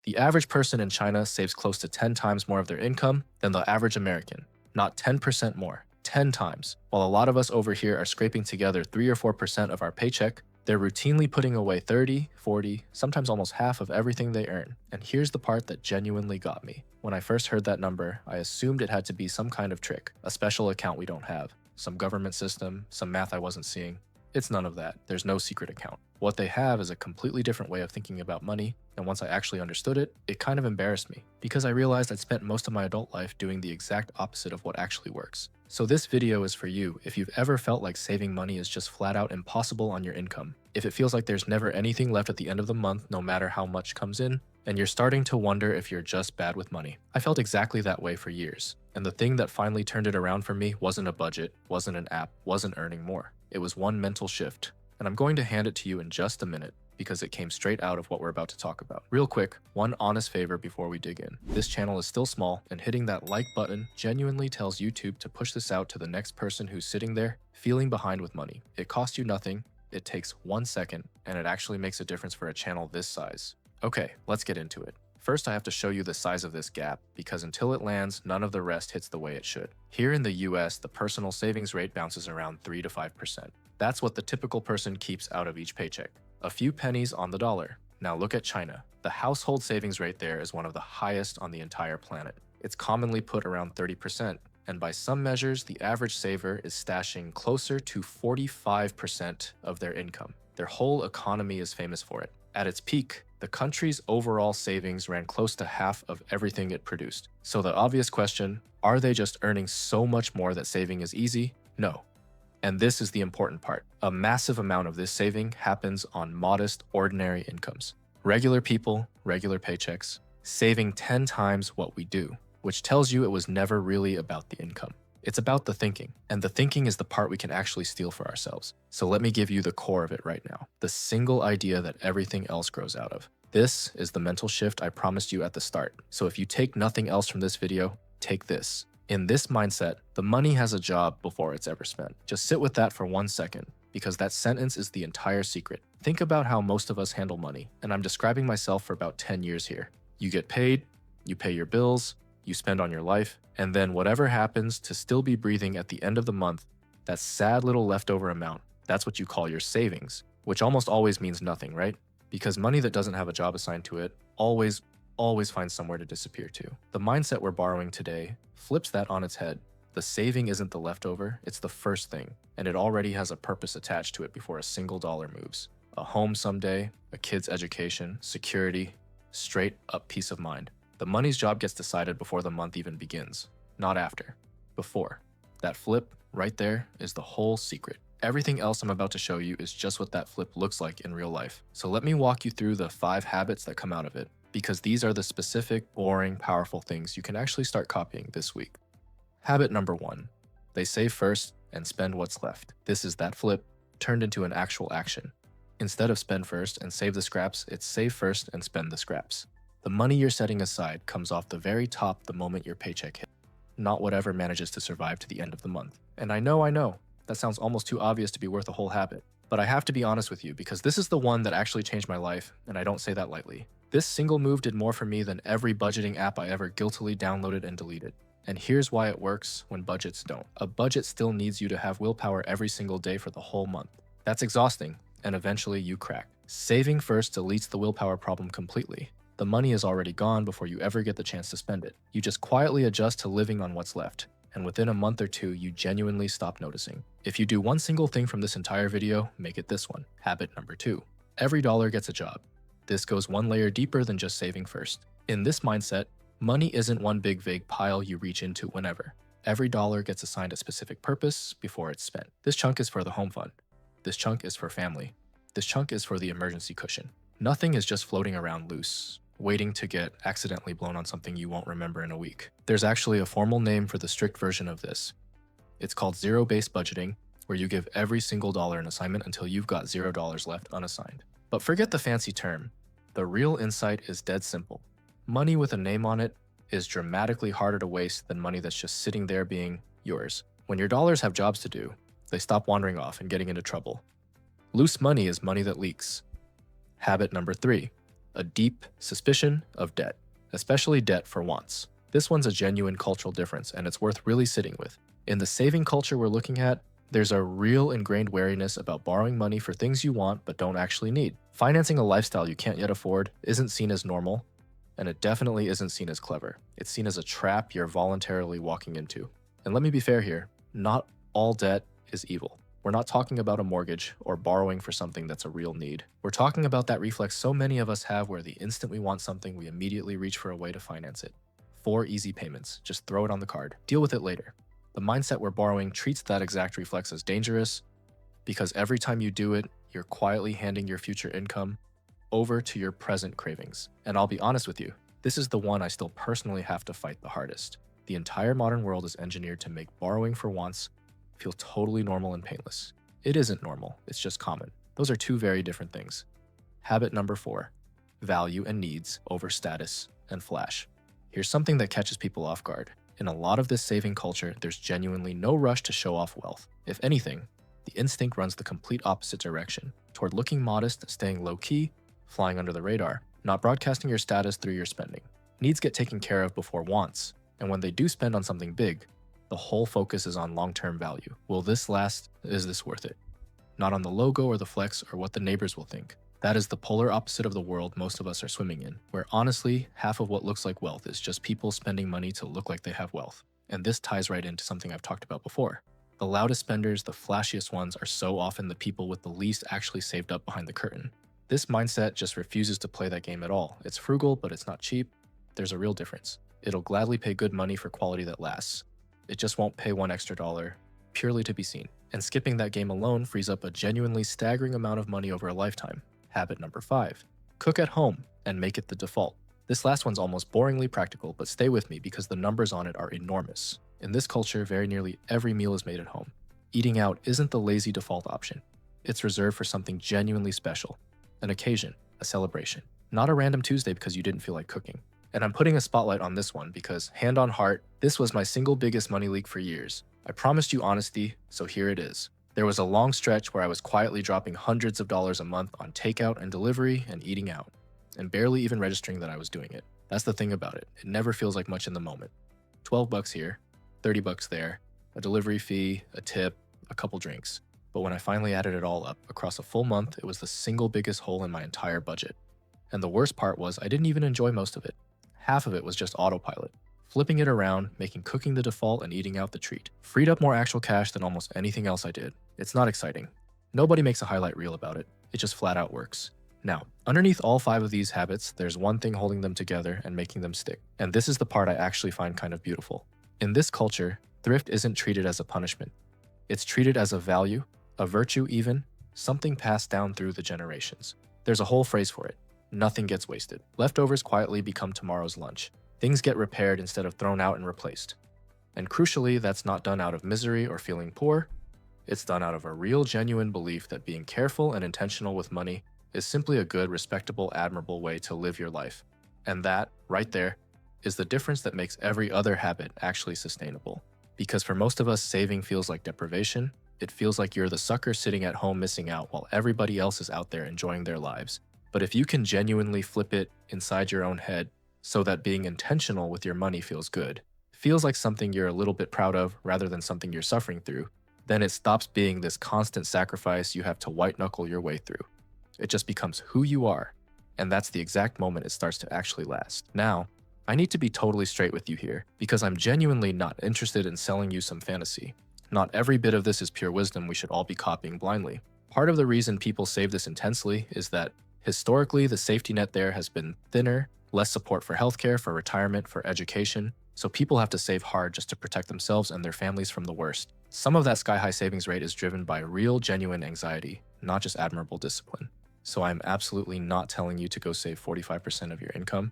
The average person in China saves close to 10 times more of their income than the average American. Not 10% more, 10 times. While a lot of us over here are scraping together 3 or 4% of our paycheck, they're routinely putting away 30, 40, sometimes almost half of everything they earn. And here's the part that genuinely got me. When I first heard that number, I assumed it had to be some kind of trick, a special account we don't have, some government system, some math I wasn't seeing. It's none of that. There's no secret account. What they have is a completely different way of thinking about money, and once I actually understood it, it kind of embarrassed me, because I realized I'd spent most of my adult life doing the exact opposite of what actually works. So this video is for you if you've ever felt like saving money is just flat out impossible on your income. If it feels like there's never anything left at the end of the month no matter how much comes in, and you're starting to wonder if you're just bad with money. I felt exactly that way for years, and the thing that finally turned it around for me wasn't a budget, wasn't an app, wasn't earning more. It was one mental shift, and I'm going to hand it to you in just a minute because it came straight out of what we're about to talk about. Real quick, one honest favor before we dig in. This channel is still small, and hitting that like button genuinely tells YouTube to push this out to the next person who's sitting there feeling behind with money. It costs you nothing, it takes 1 second, and it actually makes a difference for a channel this size. Okay, let's get into it. First, I have to show you the size of this gap, because until it lands, none of the rest hits the way it should. Here in the US, the personal savings rate bounces around 3 to 5%. That's what the typical person keeps out of each paycheck. A few pennies on the dollar. Now look at China. The household savings rate there is one of the highest on the entire planet. It's commonly put around 30%, and by some measures, the average saver is stashing closer to 45% of their income. Their whole economy is famous for it. At its peak, the country's overall savings ran close to half of everything it produced. So the obvious question, are they just earning so much more that saving is easy? No. And this is the important part. A massive amount of this saving happens on modest, ordinary incomes. Regular people, regular paychecks, saving 10 times what we do, which tells you it was never really about the income. It's about the thinking, and the thinking is the part we can actually steal for ourselves. So let me give you the core of it right now, the single idea that everything else grows out of. This is the mental shift I promised you at the start. So if you take nothing else from this video, take this. In this mindset, the money has a job before it's ever spent. Just sit with that for 1 second, because that sentence is the entire secret. Think about how most of us handle money, and I'm describing myself for about 10 years here. You get paid, you pay your bills, you spend on your life, and then whatever happens to still be breathing at the end of the month, that sad little leftover amount, that's what you call your savings, which almost always means nothing, right? Because money that doesn't have a job assigned to it always finds somewhere to disappear to. The mindset we're borrowing today flips that on its head. The saving isn't the leftover, it's the first thing, and it already has a purpose attached to it before a single dollar moves. A home someday, a kid's education, security, straight up peace of mind. The money's job gets decided before the month even begins, not after, before. That flip right there is the whole secret. Everything else I'm about to show you is just what that flip looks like in real life. So let me walk you through the 5 habits that come out of it, because these are the specific, boring, powerful things you can actually start copying this week. Habit number 1, they save first and spend what's left. This is that flip turned into an actual action. Instead of spend first and save the scraps, it's save first and spend the scraps. The money you're setting aside comes off the very top the moment your paycheck hits, not whatever manages to survive to the end of the month. And I know, that sounds almost too obvious to be worth a whole habit. But I have to be honest with you, because this is the one that actually changed my life, and I don't say that lightly. This single move did more for me than every budgeting app I ever guiltily downloaded and deleted. And here's why it works when budgets don't. A budget still needs you to have willpower every single day for the whole month. That's exhausting, and eventually you crack. Saving first deletes the willpower problem completely. The money is already gone before you ever get the chance to spend it. You just quietly adjust to living on what's left, and within a month or two, you genuinely stop noticing. If you do one single thing from this entire video, make it this one. Habit number 2. Every dollar gets a job. This goes one layer deeper than just saving first. In this mindset, money isn't one big vague pile you reach into whenever. Every dollar gets assigned a specific purpose before it's spent. This chunk is for the home fund. This chunk is for family. This chunk is for the emergency cushion. Nothing is just floating around loose, waiting to get accidentally blown on something you won't remember in a week. There's actually a formal name for the strict version of this. It's called zero-based budgeting, where you give every single dollar an assignment until you've got $0 left unassigned. But forget the fancy term. The real insight is dead simple. Money with a name on it is dramatically harder to waste than money that's just sitting there being yours. When your dollars have jobs to do, they stop wandering off and getting into trouble. Loose money is money that leaks. Habit number 3. a deep suspicion of debt, especially debt for wants. This one's a genuine cultural difference, and it's worth really sitting with. In the saving culture we're looking at, there's a real ingrained wariness about borrowing money for things you want but don't actually need. Financing a lifestyle you can't yet afford isn't seen as normal, and it definitely isn't seen as clever. It's seen as a trap you're voluntarily walking into. And let me be fair here, not all debt is evil. We're not talking about a mortgage or borrowing for something that's a real need. We're talking about that reflex so many of us have where the instant we want something, we immediately reach for a way to finance it. 4 easy payments, just throw it on the card. Deal with it later. The mindset we're borrowing treats that exact reflex as dangerous because every time you do it, you're quietly handing your future income over to your present cravings. And I'll be honest with you, this is the one I still personally have to fight the hardest. The entire modern world is engineered to make borrowing for wants feel totally normal and painless. It isn't normal, it's just common. Those are 2 very different things. Habit number 4, value and needs over status and flash. Here's something that catches people off guard. In a lot of this saving culture, there's genuinely no rush to show off wealth. If anything, the instinct runs the complete opposite direction, toward looking modest, staying low-key, flying under the radar, not broadcasting your status through your spending. Needs get taken care of before wants, and when they do spend on something big, the whole focus is on long-term value. Will this last? Is this worth it? Not on the logo or the flex or what the neighbors will think. That is the polar opposite of the world most of us are swimming in, where honestly, half of what looks like wealth is just people spending money to look like they have wealth. And this ties right into something I've talked about before. The loudest spenders, the flashiest ones, are so often the people with the least actually saved up behind the curtain. This mindset just refuses to play that game at all. It's frugal, but it's not cheap. There's a real difference. It'll gladly pay good money for quality that lasts. It just won't pay $1 extra, purely to be seen. And skipping that game alone frees up a genuinely staggering amount of money over a lifetime. Habit number 5, cook at home and make it the default. This last one's almost boringly practical, but stay with me because the numbers on it are enormous. In this culture, very nearly every meal is made at home. Eating out isn't the lazy default option. It's reserved for something genuinely special, an occasion, a celebration, not a random Tuesday because you didn't feel like cooking. And I'm putting a spotlight on this one because, hand on heart, this was my single biggest money leak for years. I promised you honesty, so here it is. There was a long stretch where I was quietly dropping hundreds of dollars a month on takeout and delivery and eating out, and barely even registering that I was doing it. That's the thing about it. It never feels like much in the moment. $12 here, $30 there, a delivery fee, a tip, a couple drinks. But when I finally added it all up, across a full month, it was the single biggest hole in my entire budget. And the worst part was I didn't even enjoy most of it. Half of it was just autopilot. Flipping it around, making cooking the default and eating out the treat. Freed up more actual cash than almost anything else I did. It's not exciting. Nobody makes a highlight reel about it. It just flat out works. Now, underneath all 5 of these habits, there's one thing holding them together and making them stick. And this is the part I actually find kind of beautiful. In this culture, thrift isn't treated as a punishment. It's treated as a value, a virtue even, something passed down through the generations. There's a whole phrase for it. Nothing gets wasted. Leftovers quietly become tomorrow's lunch. Things get repaired instead of thrown out and replaced. And crucially, that's not done out of misery or feeling poor. It's done out of a real, genuine belief that being careful and intentional with money is simply a good, respectable, admirable way to live your life. And that, right there, is the difference that makes every other habit actually sustainable. Because for most of us, saving feels like deprivation. It feels like you're the sucker sitting at home missing out while everybody else is out there enjoying their lives. But if you can genuinely flip it inside your own head so that being intentional with your money feels good, feels like something you're a little bit proud of rather than something you're suffering through, then it stops being this constant sacrifice you have to white-knuckle your way through. It just becomes who you are, and that's the exact moment it starts to actually last. Now, I need to be totally straight with you here, because I'm genuinely not interested in selling you some fantasy. Not every bit of this is pure wisdom we should all be copying blindly. Part of the reason people save this intensely is that historically, the safety net there has been thinner, less support for healthcare, for retirement, for education, so people have to save hard just to protect themselves and their families from the worst. Some of that sky-high savings rate is driven by real, genuine anxiety, not just admirable discipline. So I'm absolutely not telling you to go save 45% of your income,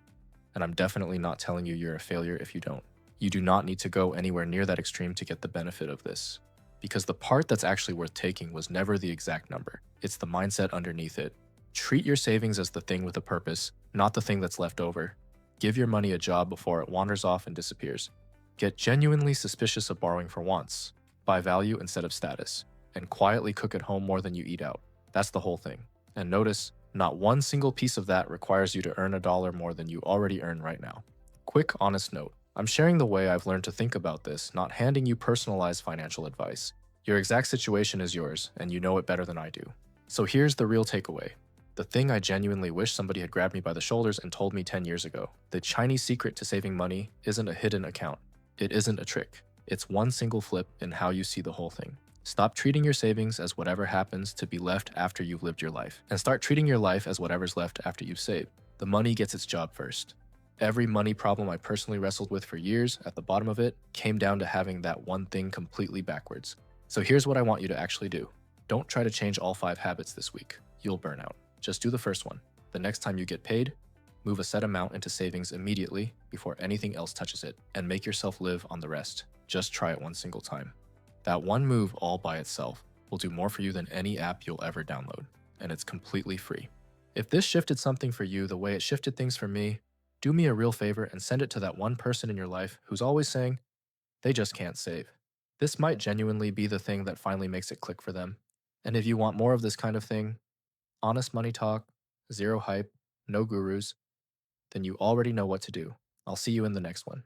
and I'm definitely not telling you you're a failure if you don't. You do not need to go anywhere near that extreme to get the benefit of this, because the part that's actually worth taking was never the exact number. It's the mindset underneath it. Treat your savings as the thing with a purpose, not the thing that's left over. Give your money a job before it wanders off and disappears. Get genuinely suspicious of borrowing for wants. Buy value instead of status. And quietly cook at home more than you eat out. That's the whole thing. And notice, Not one single piece of that requires you to earn a dollar more than you already earn right now. Quick, honest note. I'm sharing the way I've learned to think about this, not handing you personalized financial advice. Your exact situation is yours, and you know it better than I do. So here's the real takeaway. The thing I genuinely wish somebody had grabbed me by the shoulders and told me 10 years ago. The Chinese secret to saving money isn't a hidden account. It isn't a trick. It's one single flip in how you see the whole thing. Stop treating your savings as whatever happens to be left after you've lived your life, and start treating your life as whatever's left after you've saved. The money gets its job first. Every money problem I personally wrestled with for years, at the bottom of it, came down to having that one thing completely backwards. So here's what I want you to actually do. Don't try to change all 5 habits this week. You'll burn out. Just do the first one. The next time you get paid, move a set amount into savings immediately before anything else touches it, and make yourself live on the rest. Just try it one single time. That one move all by itself will do more for you than any app you'll ever download, and it's completely free. If this shifted something for you the way it shifted things for me, do me a real favor and send it to that one person in your life who's always saying they just can't save. This might genuinely be the thing that finally makes it click for them. And if you want more of this kind of thing, honest money talk, zero hype, no gurus, then you already know what to do. I'll see you in the next one.